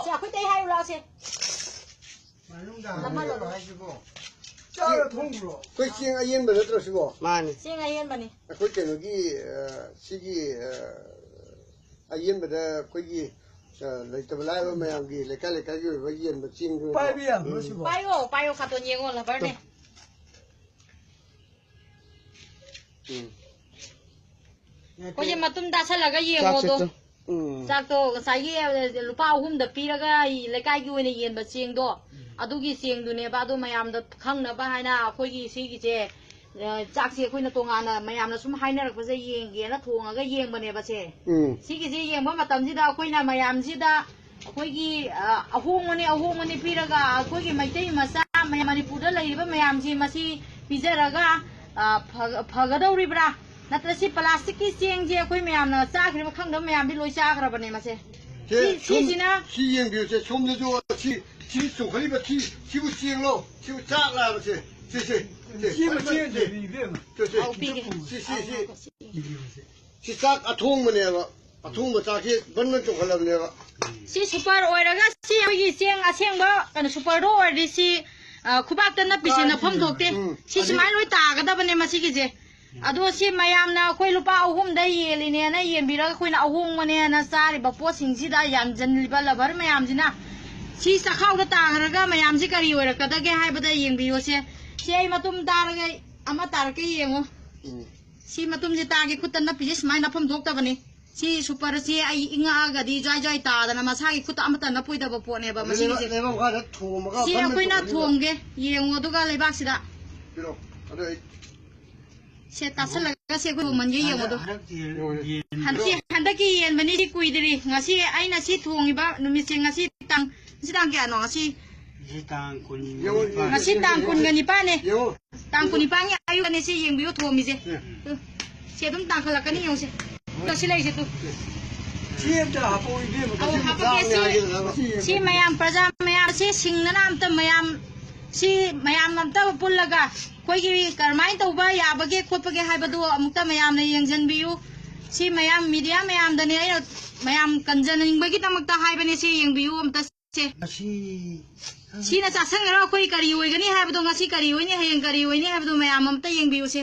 자, 그때 하요 라세. 그 싱아 옌 버려 들으시고. 많이. 싱아 옌 바니. 그 저기 시기 옌 버려 거기 레이터블라이브 매양기 레칼레칼기 옌 버 싱. 빠이비야 그러시고. 빠요 가던 옌고 라 버네. 거기 마tum 다살라가 옌고도. ꯆꯥꯛꯇꯣ ꯉꯁꯥꯏꯒꯤ ꯂꯨꯄꯥ 3ꯗ ꯄꯤꯔꯒ ꯂꯩꯀꯥꯏꯒꯤ ꯑꯣꯏꯅ ꯌꯦꯟꯕ ꯆꯦꯡꯗꯣ ꯑꯗꯨꯒꯤ ꯆꯦꯡꯗꯨꯅꯦꯕ ꯑꯗꯣ ꯃꯌꯥꯝꯗ ꯈꯪꯅꯕ ꯍꯥꯏꯅ ꯑꯩꯈꯣꯏꯒꯤ ꯁꯤꯒꯤꯁꯦ ꯆꯥꯛꯁꯦ ꯑꯩꯈꯣꯏꯅ ꯇꯣꯉꯥꯟꯅ ꯃꯌꯥꯝꯅ ꯁꯨꯝ ꯍꯥꯏꯅꯔꯛꯄꯁꯦ ꯌꯦꯡꯒꯦꯅ ꯊꯣꯡꯉꯒ ꯌꯦꯡꯕꯅꯦꯕ ꯁꯦ ꯁꯤꯒꯤꯁꯦ ꯌꯦꯡꯕ ꯃꯇꯝꯁꯤꯗ ꯑꯩꯈꯣꯏꯅ ꯃꯌꯥꯝꯁꯤꯗ ꯑꯩꯈꯣꯏꯒꯤ ꯑꯍꯣꯡꯕꯅꯤ ꯄꯤꯔꯒ ꯑꯩꯈꯣꯏꯒꯤ ꯃꯩꯇꯩ ꯃꯆꯥ ꯃꯅꯤꯄꯨꯔꯗ ꯂꯩꯔꯤꯕ ꯃꯌꯥꯝꯁꯤ ꯃꯁꯤ ꯄꯤꯖꯔꯒ ꯐꯒꯗꯧꯔꯤꯕ꯭ꯔꯥ ꯅꯠꯇ꯭ꯔꯁꯤ ꯄ꯭ꯂꯥꯁꯇꯤꯛꯀꯤ ꯆꯦꯡꯁꯦ ꯑꯩꯈꯣꯏ ꯃꯌꯥꯝꯅ ꯆꯥꯈ꯭ꯔꯤꯕ ꯈꯪꯗꯕ ꯃꯌꯥꯝꯗꯤ ꯂꯣꯏ ꯆꯥꯈ꯭ꯔꯕꯅꯦ ꯃꯁꯦ 시시나 시행비세 좀더 시 쪽거리가 시부 시행로 시부 작라버세 시부 시행데 시작 아통문에가 아통문 자기 번번 쪽걸려네가 시 슈퍼 오이라가 시 여기 시행 아생버 그 슈퍼로 오이리 시 쿠박다나 비시나 펌독대 시시 많이 로이 따가다버네 마시기제 ꯑꯗꯣ ꯁꯤ ꯃꯌꯥꯝꯅ ꯑꯩꯈꯣꯏ ꯂꯨꯄꯥ 3ꯗ ꯌꯦꯜꯂꯤꯅꯦꯅ ꯌꯦꯟꯕꯤꯔꯒ ꯑꯩꯈꯣꯏꯅ ꯑꯍꯣꯡꯕꯅꯦꯅ ꯆꯥꯔꯤꯕ ꯄꯣꯠꯁꯤꯡꯁꯤꯗ ꯌꯥꯟꯖꯟꯂꯤꯕ ꯂꯕꯔ ꯃꯌꯥꯝꯁꯤꯅ ꯁꯤ ꯆꯈꯥꯎꯗ ꯇꯥꯈ꯭ꯔꯒ ꯃꯌꯥꯝꯁꯤ ꯀꯔꯤ ꯑꯣꯏꯔꯛꯀꯗꯒꯦ ꯍꯥꯏꯕꯗ ꯌꯦꯡꯕꯤꯌꯣꯁꯦ ꯁꯤ ꯑꯩ ꯃꯇꯨꯝ ꯇꯥꯔꯒ ꯑꯃ ꯇꯥꯔꯛꯀꯦ ꯌꯦꯡꯉꯣ ꯁꯤ ꯃꯇꯨꯝꯁꯦ ꯇꯥꯒꯦ ꯈꯨꯠꯇ ꯅꯞꯄꯤꯁꯦ ꯁꯨꯃꯥꯏꯅ ꯅꯞꯐꯝ ꯊꯣꯛꯇꯕꯅꯤ ꯁꯤ ꯁꯨꯄꯔꯁꯤ ꯑꯩ ꯏꯉꯛꯑꯒꯗꯤ ꯖ꯭ꯋꯥꯏ ꯖ꯭ꯋꯥꯏ ꯇꯥꯗꯅ ꯃꯁꯥꯒꯤ ꯈꯨꯠꯇ ꯑꯃꯠꯇ ꯅꯞꯄꯣꯏꯗꯕ ꯄꯣꯠꯅꯦꯕ ꯃꯁꯤꯒꯤꯁꯦ ꯁꯤ ꯑꯩꯈꯣꯏꯅ ꯊꯣꯡꯒꯦ ꯌꯦꯡꯉꯣ ꯑꯗꯨꯒ ꯂꯩꯕꯥꯛꯁꯤꯗ ꯁꯦ ꯇꯥꯁꯜꯂꯒ ꯁꯦ ꯑꯩꯈꯣꯏ ꯃꯟꯒꯦ ꯌꯦꯡꯉꯣꯗꯣ ꯍꯟꯗꯛꯀꯤ ꯌꯦꯟꯕꯅꯤ ꯁꯤ ꯀꯨꯏꯗ꯭ꯔꯤ ꯉꯁꯤ ꯑꯩꯅ ꯁꯤ ꯊꯣꯡꯉꯤꯕ ꯅꯨꯃꯤꯠꯁꯦ ꯉꯁꯤ ꯇꯥꯡ ꯀꯌꯥꯅꯣ ꯉꯁꯤ ꯉꯁꯤ ꯇꯥꯡ 19ꯅꯦ ꯇꯥꯡ 19ꯒꯤ ꯑꯌꯨꯛꯅꯦ ꯁꯤ ꯌꯦꯡꯕꯤꯌꯨ ꯊꯣꯡꯉꯤꯁꯦ ꯁꯤ ꯑꯗꯨꯝ ꯇꯥꯡꯈꯠꯂꯛꯀꯅꯤ ꯌꯦꯡꯉꯨꯁꯦ ꯁꯤ ꯂꯩꯁꯦ ꯇꯨ ꯍꯥꯞꯄꯒꯦ ꯁꯤ ꯃꯌꯥꯝ ꯄ꯭ꯔꯖꯥ ꯃꯌꯥꯝ ꯁꯤ ꯁꯤꯡꯅꯅ ꯑꯝꯇ ꯃꯌꯥꯝ ꯁꯤ ꯃꯌꯥꯝ ꯑꯝꯇ ꯄꯨꯜꯂꯒ ꯑꯩꯈꯣꯏꯒꯤ ꯀꯔꯝꯍꯥꯏꯅ ꯇꯧꯕ ꯌꯥꯕꯒꯦ ꯈꯣꯠꯄꯒꯦ ꯍꯥꯏꯕꯗꯨ ꯑꯃꯨꯛꯇ ꯃꯌꯥꯝꯅ ꯌꯦꯡꯁꯤꯟꯕꯤꯌꯨ ꯁꯤ ꯃꯌꯥꯝ ꯃꯤꯗꯤꯌꯥ ꯃꯌꯥꯝꯗꯅꯦ ꯑꯩꯅ ꯃꯌꯥꯝ ꯀꯟꯖꯅꯤꯡꯕꯒꯤꯗꯃꯛꯇ ꯍꯥꯏꯕꯅꯦ ꯁꯤ ꯌꯦꯡꯕꯤꯌꯨ ꯑꯝꯇ ꯁꯦ ꯁꯤꯅ ꯆꯥꯁꯟꯈ꯭ꯔꯒ ꯑꯩꯈꯣꯏ ꯀꯔꯤ ꯑꯣꯏꯒꯅꯤ ꯍꯥꯏꯕꯗꯣ ꯉꯁꯤ ꯀꯔꯤ ꯑꯣꯏꯅꯤ ꯍꯌꯦꯡ ꯀꯔꯤ ꯑꯣꯏꯅꯤ ꯍꯥꯏꯕꯗꯣ ꯃꯌꯥꯝ ꯑꯝꯇ ꯌꯦꯡꯕꯤꯌꯨꯁꯦ